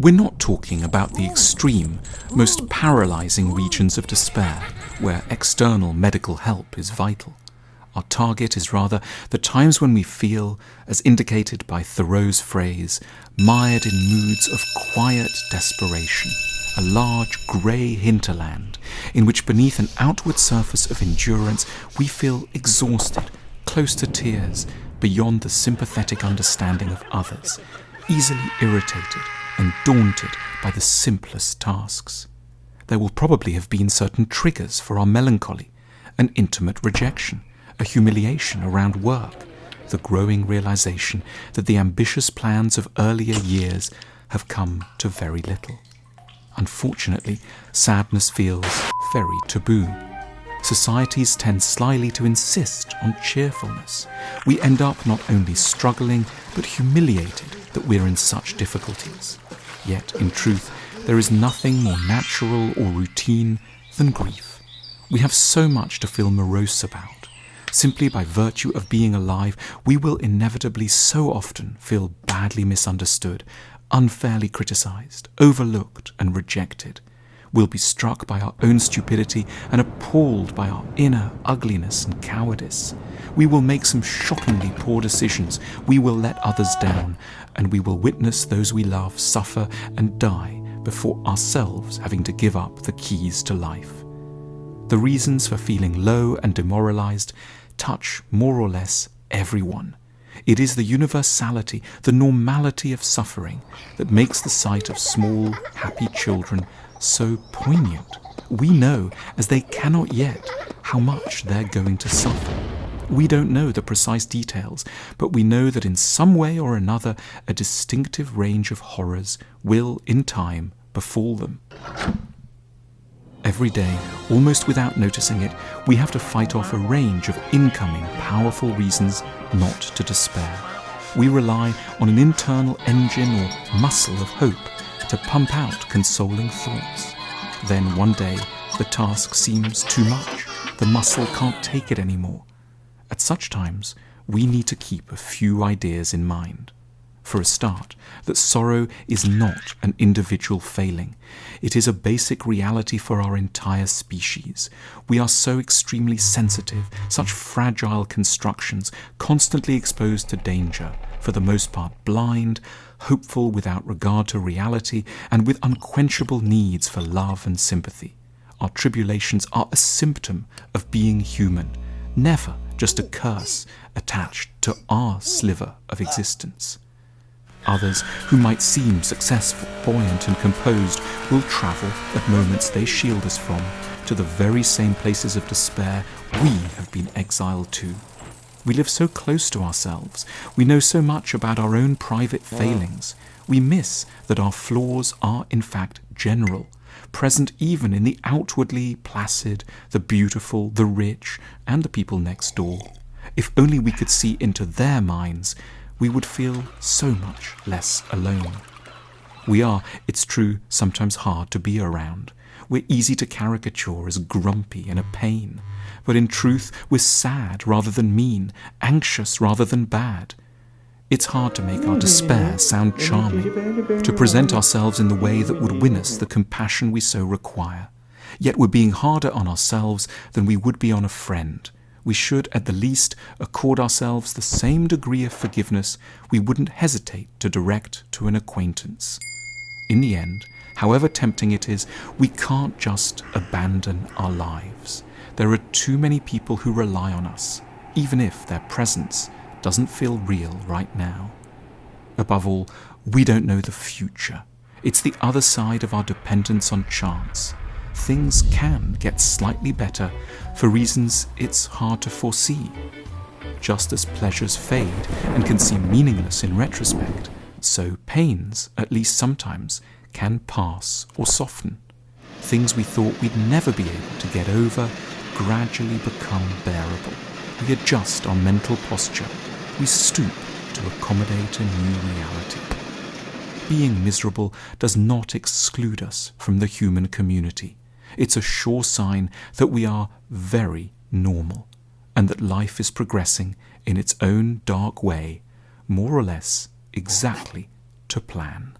We're not talking about the extreme, most paralysing regions of despair, where external medical help is vital. Our target is rather the times when we feel, as indicated by Thoreau's phrase, mired in moods of quiet desperation, a large grey hinterland in which beneath an outward surface of endurance we feel exhausted, close to tears, beyond the sympathetic understanding of others, easily irritated and daunted by the simplest tasks. There will probably have been certain triggers for our melancholy, an intimate rejection, a humiliation around work, the growing realization that the ambitious plans of earlier years have come to very little. Unfortunately, sadness feels very taboo. Societies tend slyly to insist on cheerfulness. We end up not only struggling, but humiliated that we're in such difficulties. Yet, in truth, there is nothing more natural or routine than grief. We have so much to feel morose about. Simply by virtue of being alive, we will inevitably so often feel badly misunderstood, unfairly criticized, overlooked and rejected. We'll be struck by our own stupidity and appalled by our inner ugliness and cowardice. We will make some shockingly poor decisions. We will let others down, and we will witness those we love suffer and die before ourselves having to give up the keys to life. The reasons for feeling low and demoralized touch more or less everyone. It is the universality, the normality of suffering that makes the sight of small, happy children so poignant. We know, as they cannot yet, how much they're going to suffer. We don't know the precise details, but we know that in some way or another a distinctive range of horrors will, in time, befall them. Every day, almost without noticing it, we have to fight off a range of incoming, powerful reasons not to despair. We rely on an internal engine or muscle of hope to pump out consoling thoughts. Then one day, the task seems too much. The muscle can't take it anymore. At such times, we need to keep a few ideas in mind. For a start, that sorrow is not an individual failing. It is a basic reality for our entire species. We are so extremely sensitive, such fragile constructions, constantly exposed to danger, for the most part blind, hopeful without regard to reality, and with unquenchable needs for love and sympathy. Our tribulations are a symptom of being human, never just a curse attached to our sliver of existence. Others, who might seem successful, buoyant and composed, will travel, at moments they shield us from, to the very same places of despair we have been exiled to. We live so close to ourselves. We know so much about our own private failings. We miss that our flaws are in fact general, present even in the outwardly placid, the beautiful, the rich, and the people next door. If only we could see into their minds, we would feel so much less alone. We are, it's true, sometimes hard to be around. We're easy to caricature as grumpy and a pain. But in truth, we're sad rather than mean, anxious rather than bad. It's hard to make our despair sound charming, to present ourselves in the way that would win us the compassion we so require. Yet we're being harder on ourselves than we would be on a friend. We should, at the least, accord ourselves the same degree of forgiveness we wouldn't hesitate to direct to an acquaintance. In the end, however tempting it is, we can't just abandon our lives. There are too many people who rely on us, even if their presence doesn't feel real right now. Above all, we don't know the future. It's the other side of our dependence on chance. Things can get slightly better for reasons it's hard to foresee. Just as pleasures fade and can seem meaningless in retrospect, so pains, at least sometimes, can pass or soften. Things we thought we'd never be able to get over gradually become bearable. We adjust our mental posture. We stoop to accommodate a new reality. Being miserable does not exclude us from the human community. It's a sure sign that we are very normal, and that life is progressing in its own dark way, more or less exactly to plan.